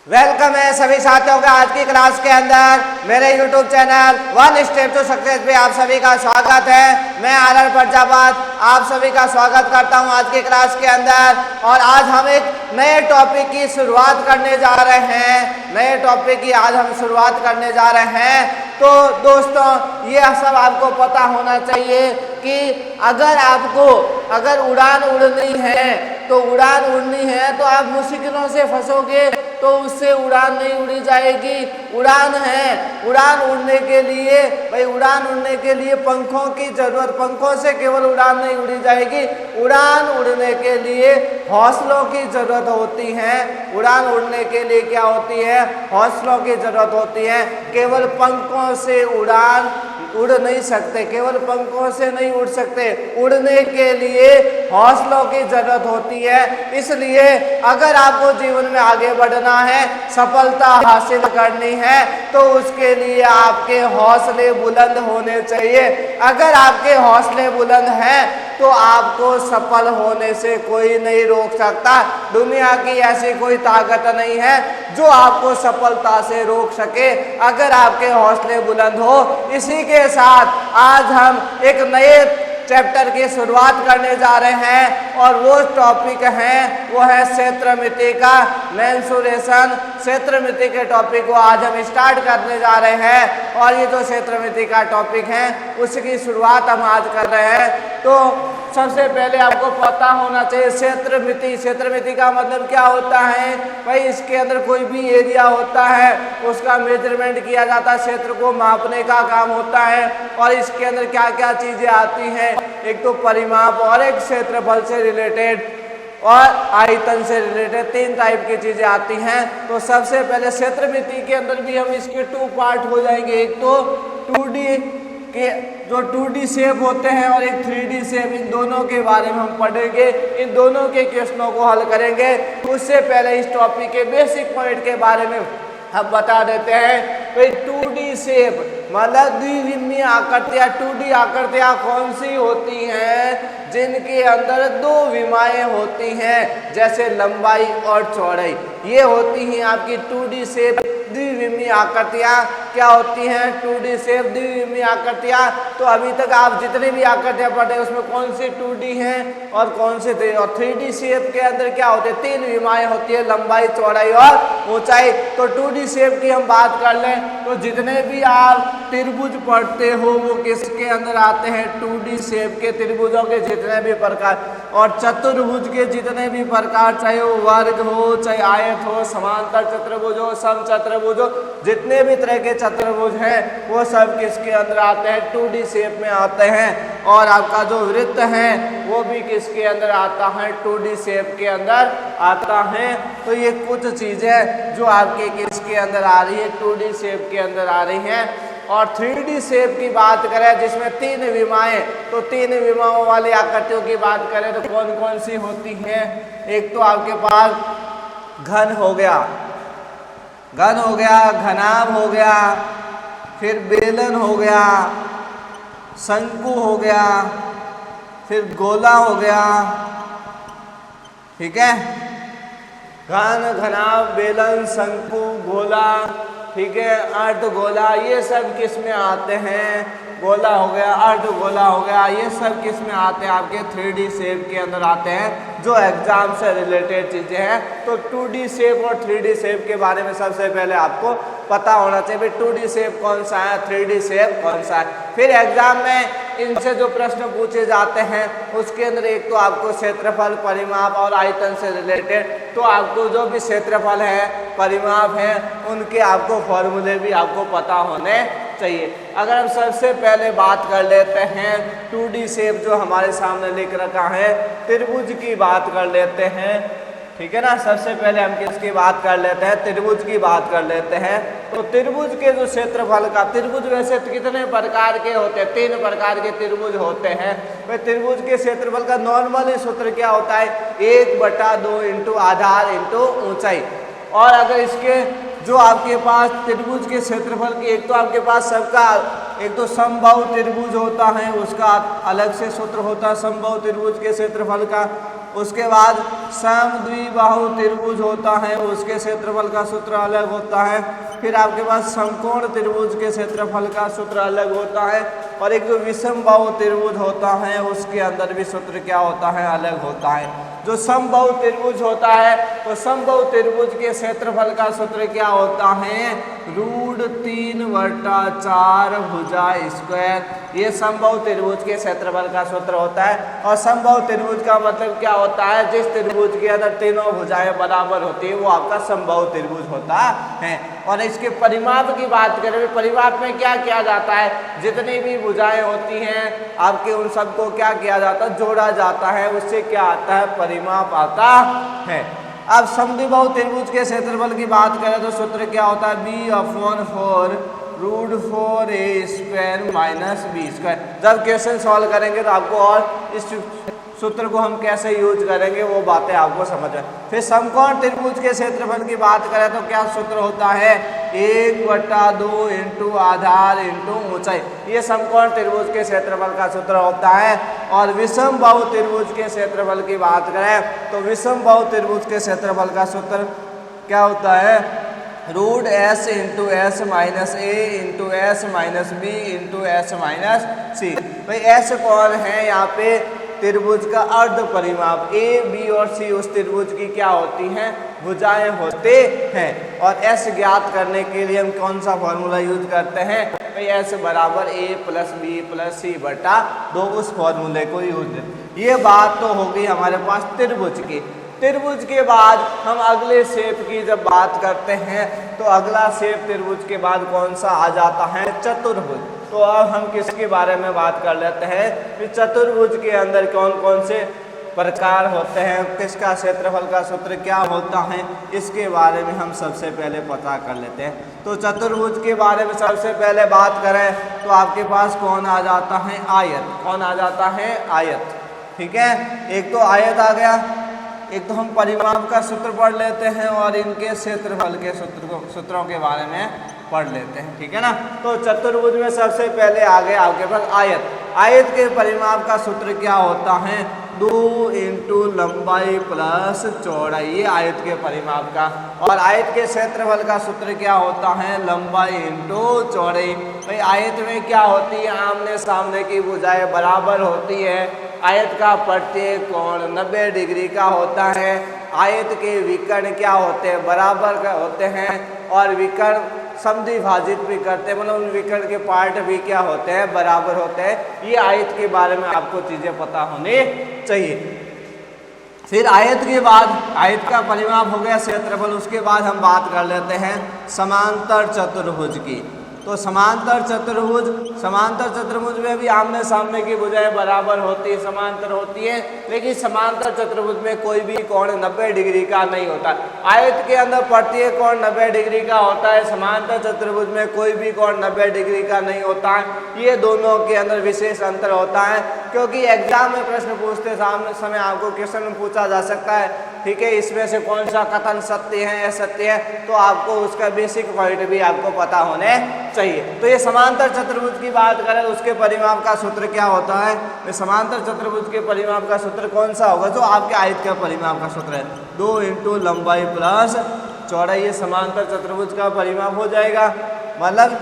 Welcome है सभी साथियों का आज की क्लास के अंदर मेरे YouTube channel one step to success पे आप सभी का स्वागत है। मैं आर प्रजापत आप सभी का स्वागत करता हूं आज की क्लास के अंदर। और आज हम एक नए टॉपिक की शुरुआत करने जा रहे हैं। नए टॉपिक की आज हम शुरुआत करने जा रहे हैं। तो दोस्तों ये सब आपको पता होना चाहिए कि अगर उड़ान उड़नी है तो आप मुश्किलों से फंसोगे तो उससे उड़ान नहीं उड़ी जाएगी। उड़ान उड़ने के लिए पंखों की जरूरत, पंखों से केवल उड़ान नहीं उड़ी जाएगी। उड़ान उड़ने के लिए हौसलों की जरूरत होती है। उड़ान उड़ने के लिए क्या होती है? हौसलों की जरूरत होती है। केवल पंखों से उड़ान उड़ नहीं सकते, केवल पंखों से नहीं उड़ सकते। उड़ने के लिए हौसलों की जरूरत होती है। इसलिए अगर आपको जीवन में आगे बढ़ना है, सफलता हासिल करनी है, तो उसके लिए आपके हौसले बुलंद होने चाहिए। अगर आपके हौसले बुलंद हैं तो आपको सफल होने से कोई नहीं रोक सकता। दुनिया की ऐसी कोई ताकत नहीं है जो आपको सफलता से रोक सके, अगर आपके हौसले बुलंद हो। इसी के साथ आज हम एक नए चैप्टर की शुरुआत करने जा रहे हैं और वो टॉपिक वो है क्षेत्रमिति का मेंसुरेशन। क्षेत्रमिति के टॉपिक को आज हम स्टार्ट करने जा रहे हैं और ये जो क्षेत्रमिति का टॉपिक है उसकी शुरुआत हम आज कर रहे हैं। तो सबसे पहले आपको पता होना चाहिए क्षेत्रमिति। क्षेत्रमिति का मतलब क्या होता है भाई? इसके अंदर कोई भी एरिया होता है उसका मेजरमेंट किया जाता है, क्षेत्र को मापने का काम होता है। और इसके अंदर क्या क्या चीजें आती हैं? एक तो परिमाप और एक क्षेत्रफल से रिलेटेड और आयतन से रिलेटेड, तीन टाइप की चीजें आती हैं। तो सबसे पहले क्षेत्रमिति के अंदर भी हम इसके 2 पार्ट हो जाएंगे। एक तो 2D के जो 2D शेप होते हैं और एक 3D शेप, इन दोनों के बारे में हम पढ़ेंगे, इन दोनों के क्वेश्चनों को हल करेंगे। उससे पहले इस टॉपिक के बेसिक पॉइंट के बारे में हम बता देते हैं। भाई 2D शेप मतलब द्विविमीय आकृतियां। 2D आकृतियां कौन सी होती हैं? जिनके अंदर 2 विमाएं होती हैं, जैसे लंबाई और चौड़ाई। ये होती हैं आपकी 2D शेप द्विविमीय आकृतियां। क्या होती हैं 2D शेप द्विविमीय आकृतियां? तो अभी तक आप जितनी भी आकृतियां पढ़े उसमें कौन सी 2D हैं और कौन से 3D? और 3D शेप के अंदर क्या होते हैं? 3 विमाएं होती है, लंबाई, चौड़ाई और ऊंचाई। तो 2D शेप की हम बात कर लें तो जितने भी आप त्रिभुज पढ़ते हो वो किसके अंदर आते हैं? 2D शेप के त्रिभुजों के जितने भी प्रकार, और चतुर्भुज के जितने भी प्रकार, चाहे वो वर्ग हो, चाहे आयत हो, समांतर चतुर्भुज हो, समचतुर्भुज हो, जितने भी तरह के चतुर्भुज हैं वो सब किसके अंदर आते हैं? 2D शेप में आते हैं। और आपका जो वृत्त है वो भी किसके अंदर आता है? 2D शेप के अंदर आता है। तो ये कुछ चीजें जो आपके किसके अंदर आ रही है? 2D शेप के अंदर आ रही हैं। और 3D शेप की बात करें जिसमें 3 विमाएं, तो 3 विमाओं वाली आकृतियों की बात करें तो कौन कौन सी होती हैं? एक तो आपके पास घन हो गया, घनाभ हो गया, फिर बेलन हो गया, शंकु हो गया, फिर गोला हो गया। ठीक है, घन, घनाभ, बेलन, शंकु, गोला, ठीक है, अर्धगोला, ये सब किस में आते हैं? गोला हो गया, अर्धगोला हो गया, ये सब किस में आते हैं? आपके 3D शेप के अंदर आते हैं, जो एग्जाम से रिलेटेड चीजें हैं। तो 2D शेप और 3D शेप के बारे में सबसे पहले आपको पता होना चाहिए 2D शेप कौन सा है, 3D शेप कौन सा है। फिर एग्जाम में इनसे जो प्रश्न पूछे जाते हैं उसके अंदर एक तो आपको क्षेत्रफल, परिमाप और आयतन से रिलेटेड, तो आपको जो भी क्षेत्रफल है, परिमाप है, उनके आपको फॉर्मूले भी आपको पता होने चाहिए। अगर हम सबसे पहले बात कर लेते हैं 2D शेप जो हमारे सामने लिख रखा है, त्रिभुज की बात कर लेते हैं। ठीक है ना, सबसे पहले हम किसकी बात कर लेते हैं? त्रिभुज की बात कर लेते हैं। तो त्रिभुज के जो क्षेत्रफल का, त्रिभुज वैसे कितने प्रकार के होते हैं? 3 प्रकार के त्रिभुज होते हैं। भाई त्रिभुज के क्षेत्रफल का नॉर्मली सूत्र क्या होता है? 1/2 इंटू आधार इंटू ऊंचाई। और अगर इसके जो आपके पास त्रिभुज के क्षेत्रफल की, एक तो आपके पास सबका एक तो समबाहु त्रिभुज होता है, उसका अलग से सूत्र होता है समबाहु त्रिभुज के क्षेत्रफल का। उसके बाद समद्विबाहु त्रिभुज होता है, उसके क्षेत्रफल का सूत्र अलग होता है। फिर आपके पास समकोण त्रिभुज के क्षेत्रफल का सूत्र अलग होता है, और एक जो विषमबाहु त्रिभुज होता है उसके अंदर भी सूत्र क्या होता है, अलग होता है। जो समबाहु त्रिभुज होता है तो समबाहु त्रिभुज के क्षेत्रफल का सूत्र क्या होता है, √3/4 भुजा स्क्वायर। ये समबाहु त्रिभुज के क्षेत्रफल का सूत्र होता है। और समबाहु त्रिभुज का मतलब क्या होता है, जिस त्रिभुज के अंदर तीनों भुजाएं बराबर होती है वो आपका समबाहु त्रिभुज होता है। और इसके परिमाप की बात करें, परिमाप में क्या किया जाता है, जितनी भी भुजाएं होती हैं आपके उन सबको क्या किया जाता है, जोड़ा जाता है, उससे क्या आता है, परिमाप आता है। अब समद्विबाहु त्रिभुज के क्षेत्रफल की बात करें तो सूत्र क्या होता है, b/4 √4a² - b²। जब क्वेश्चन सॉल्व करेंगे तो आपको और इस सूत्र को हम कैसे यूज करेंगे वो बातें आपको समझ में। फिर समकोण त्रिभुज के क्षेत्रफल की बात करें तो क्या सूत्र होता है, 1/2 × आधार × ऊंचाई। ये समकोण त्रिभुज के क्षेत्रफल का सूत्र होता है। और विषमबाहु त्रिभुज के क्षेत्रफल की बात करें तो विषमबाहु त्रिभुज के क्षेत्रफल का सूत्र क्या होता है, √s × s - a × s - b × s - c। भाई s कौन है, यहाँ पे त्रिभुज का अर्ध परिमाप, a, b और c उस त्रिभुज की क्या होती हैं, भुजाएं होते हैं। और s ज्ञात करने के लिए हम कौन सा फॉर्मूला यूज करते हैं, भाई s = a + b + c/2, उस फॉर्मूले को यूज। ये बात तो होगी हमारे पास त्रिभुज की। त्रिभुज के बाद हम अगले शेप की जब बात करते हैं तो अगला शेप त्रिभुज के बाद कौन सा आ जाता है, चतुर्भुज। तो अब हम किसके बारे में बात कर लेते हैं कि चतुर्भुज के अंदर कौन कौन से प्रकार होते हैं, किसका क्षेत्रफल का सूत्र क्या होता है, इसके बारे में हम सबसे पहले पता कर लेते हैं। तो चतुर्भुज के बारे में सबसे पहले बात करें तो आपके पास कौन आ जाता है, आयत। कौन आ जाता है, आयत। ठीक है, एक तो आयत आ गया। एक तो हम परिमाप का सूत्र पढ़ लेते हैं और इनके क्षेत्रफल के सूत्रों के बारे में पढ़ लेते हैं। ठीक है ना। तो चतुर्भुज में सबसे पहले आ गया आपके पास आयत। आयत के परिमाप का सूत्र क्या होता है, 2 × लंबाई + चौड़ाई। ये आयत के परिमाप का। और आयत के क्षेत्रफल का सूत्र क्या होता है, लंबाई × चौड़ाई। भाई आयत में क्या होती है, आमने सामने की भुजाएं बराबर होती है। आयत का प्रत्येक कोण 90 डिग्री का होता है। आयत के विकर्ण क्या होते हैं, बराबर का होते हैं। और विकर्ण समद्विभाजित भी करते हैं, मतलब उन विकर्ण के पार्ट भी क्या होते हैं, बराबर होते हैं। ये आयत के बारे में आपको चीज़ें पता होनी चाहिए। फिर आयत के बाद आयत का परिमाप हो गया, क्षेत्रफल। उसके बाद हम बात कर लेते हैं समांतर चतुर्भुज की। तो समांतर चतुर्भुज में भी आमने सामने की भुजाएं बराबर होती है, समांतर होती है। लेकिन समांतर चतुर्भुज में कोई भी कोण 90 डिग्री का नहीं होता। आयत के अंदर प्रत्येक कोण 90 डिग्री का होता है, समांतर चतुर्भुज में कोई भी कोण 90 डिग्री का नहीं होता है। ये दोनों के अंदर विशेष अंतर होता है, क्योंकि एग्जाम में प्रश्न पूछते समय आपको क्वेश्चन पूछा जा सकता है, ठीक है, इसमें से कौन सा कथन सत्य है या सत्य है, तो आपको उसका बेसिक पॉइंट भी आपको पता होने चाहिए। तो ये समांतर चतुर्भुज की बात करें तो उसके परिमाप का सूत्र क्या होता है, समांतर चतुर्भुज के परिमाप का सूत्र कौन सा होगा, जो आपके आयत का परिमाप का सूत्र है, 2 × लंबाई + चौड़ाई। ये समांतर चतुर्भुज का परिमाप हो जाएगा, मतलब।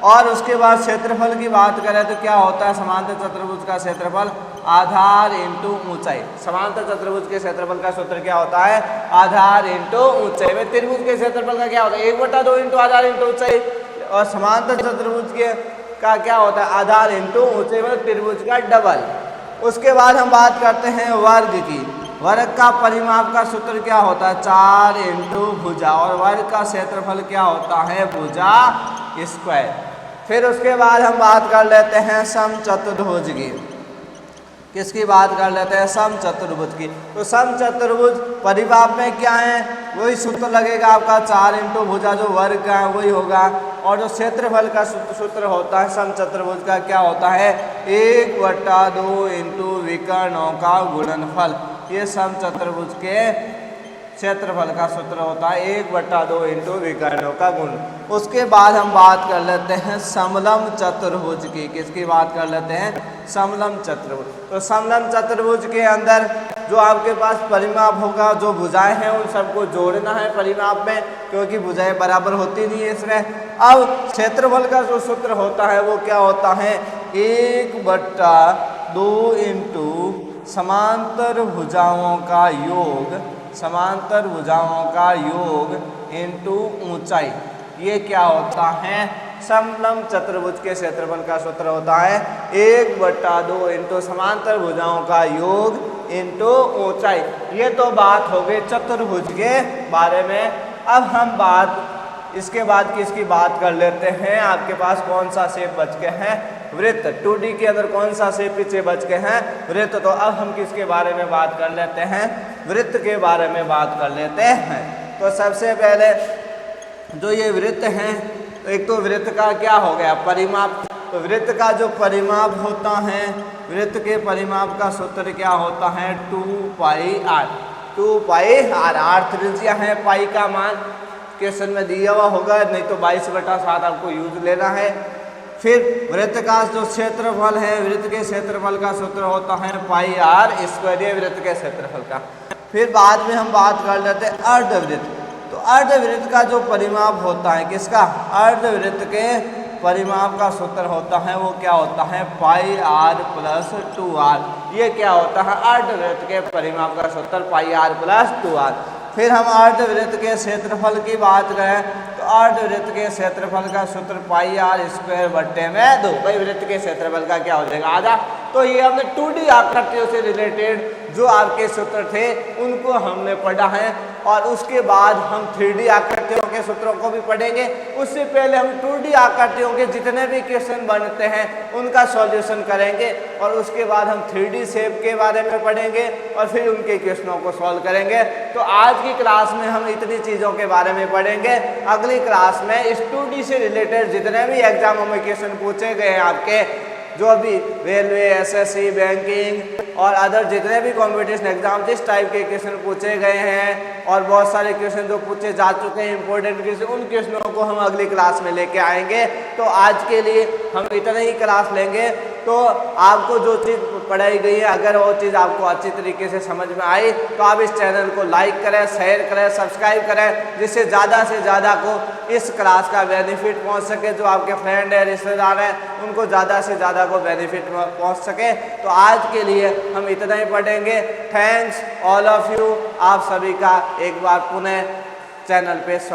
और उसके बाद क्षेत्रफल की बात करें तो क्या होता है, समांतर चतुर्भुज का क्षेत्रफल आधार × ऊंचाई। समांतर चतुर्भुज के क्षेत्रफल का सूत्र क्या होता है, आधार × ऊंचाई। में त्रिभुज के क्षेत्रफल का क्या होता है, 1/2 × आधार × ऊंचाई। और समांतर चतुर्भुज के का क्या होता है, आधार × ऊंचाई, मतलब त्रिभुज का डबल। उसके बाद हम बात करते हैं वर्ग की। वर्ग का परिमाप का सूत्र क्या होता है, 4 × भुजा। और वर्ग का क्षेत्रफल क्या होता है, भुजा स्क्वायर। फिर उसके बाद हम बात कर लेते हैं समचतुर्भुज की। किसकी बात कर लेते हैं, समचतुर्भुज की। तो समचतुर्भुज परिमाप में क्या है, वही सूत्र लगेगा आपका, 4 × भुजा, जो वर्ग का है वही होगा। और जो क्षेत्रफल का सूत्र होता है समचतुर्भुज का क्या होता है, 1/2 × विकर्णों का गुणनफल। ये समचतुर्भुज के क्षेत्रफल का सूत्र होता है 1/2 इंटू विकर्णों का गुण। उसके बाद हम बात कर लेते हैं समलम चतुर्भुज की। किसकी बात कर लेते हैं? समलम चतुर्भुज। तो समलम चतुर्भुज के अंदर जो आपके पास परिमाप होगा, जो भुजाएं हैं उन सबको जोड़ना है परिमाप में, क्योंकि भुजाएं बराबर होती नहीं है इसमें। अब क्षेत्रफल का जो सूत्र होता है वो क्या होता है? 1/2 इंटू समांतर भुजाओं का योग, समांतर भुजाओं का योग इंटू ऊंचाई। ये क्या होता है? समलम चतुर्भुज के क्षेत्रफल का सूत्र होता है 1/2 इंटू समांतर भुजाओं का योग इंटू ऊंचाई। ये तो बात हो गई चतुर्भुज के बारे में। अब हम इसके बाद किसकी बात कर लेते हैं? आपके पास कौन सा शेप बच के हैं? वृत्त। 2D के अंदर कौन सा शेप पीछे बच के हैं? वृत्त। तो अब हम किसके बारे में बात कर लेते हैं? वृत्त के बारे में बात कर लेते हैं। तो सबसे पहले जो ये वृत्त हैं, एक तो वृत्त का क्या हो गया? परिमाप। तो वृत्त का जो परिमाप होता है, वृत्त के परिमाप का सूत्र क्या होता है? 2πr। 2πr। r त्रिज्या है, पाई का मान क्वेश्चन में दिया हुआ होगा, नहीं तो 22/7 आपको यूज लेना है। फिर वृत्त का जो क्षेत्रफल है, वृत्त के क्षेत्रफल का सूत्र होता है πr²। ये वृत्त के क्षेत्रफल का। फिर बाद में हम बात कर लेते हैं अर्धवृत्त। तो अर्धवृत्त का जो परिमाप होता है, किसका? अर्धवृत्त के परिमाप का सूत्र होता है वो क्या होता है? πr+2r। ये क्या होता है? अर्धवृत्त के परिमाप का सूत्र πr+2r। फिर हम अर्धवृत्त के क्षेत्रफल की बात करें तो अर्धवृत्त के क्षेत्रफल का सूत्र πr²/2। भाई वृत्त के क्षेत्रफल का क्या हो जाएगा? आधा। तो ये हमने 2D आकृतियों से रिलेटेड जो आपके सूत्र थे उनको हमने पढ़ा है, और उसके बाद हम 3D आकृतियों के सूत्रों को भी पढ़ेंगे। उससे पहले हम 2D आकृतियों के जितने भी क्वेश्चन बनते हैं उनका सॉल्यूशन करेंगे, और उसके बाद हम 3D शेप के बारे में पढ़ेंगे और फिर उनके क्वेश्चनों को सॉल्व करेंगे। तो आज की क्लास में हम इतनी चीज़ों के बारे में पढ़ेंगे। अगली क्लास में इस 2D से रिलेटेड जितने भी एग्जामों में क्वेश्चन पूछे गए हैं आपके, जो भी रेलवे, एसएससी, बैंकिंग और अदर जितने भी कॉम्पिटिशन एग्जाम जिस टाइप के क्वेश्चन पूछे गए हैं, और बहुत सारे क्वेश्चन जो पूछे जा चुके हैं इंपॉर्टेंट क्वेश्चन, उन क्वेश्चनों को हम अगली क्लास में लेके आएंगे। तो आज के लिए हम इतना ही क्लास लेंगे। तो आपको जो चीज़ पढ़ाई गई है, अगर वो चीज़ आपको अच्छी तरीके से समझ में आई तो आप इस चैनल को लाइक करें, शेयर करें, सब्सक्राइब करें, जिससे ज़्यादा से ज़्यादा को इस क्लास का बेनिफिट पहुंच सके। जो आपके फ्रेंड है, रिश्तेदार हैं, उनको ज़्यादा से ज़्यादा को बेनिफिट पहुंच सके। तो आज के लिए हम इतना ही पढ़ेंगे। Thanks all of you. आप सभी का एक बार पुनः चैनल पे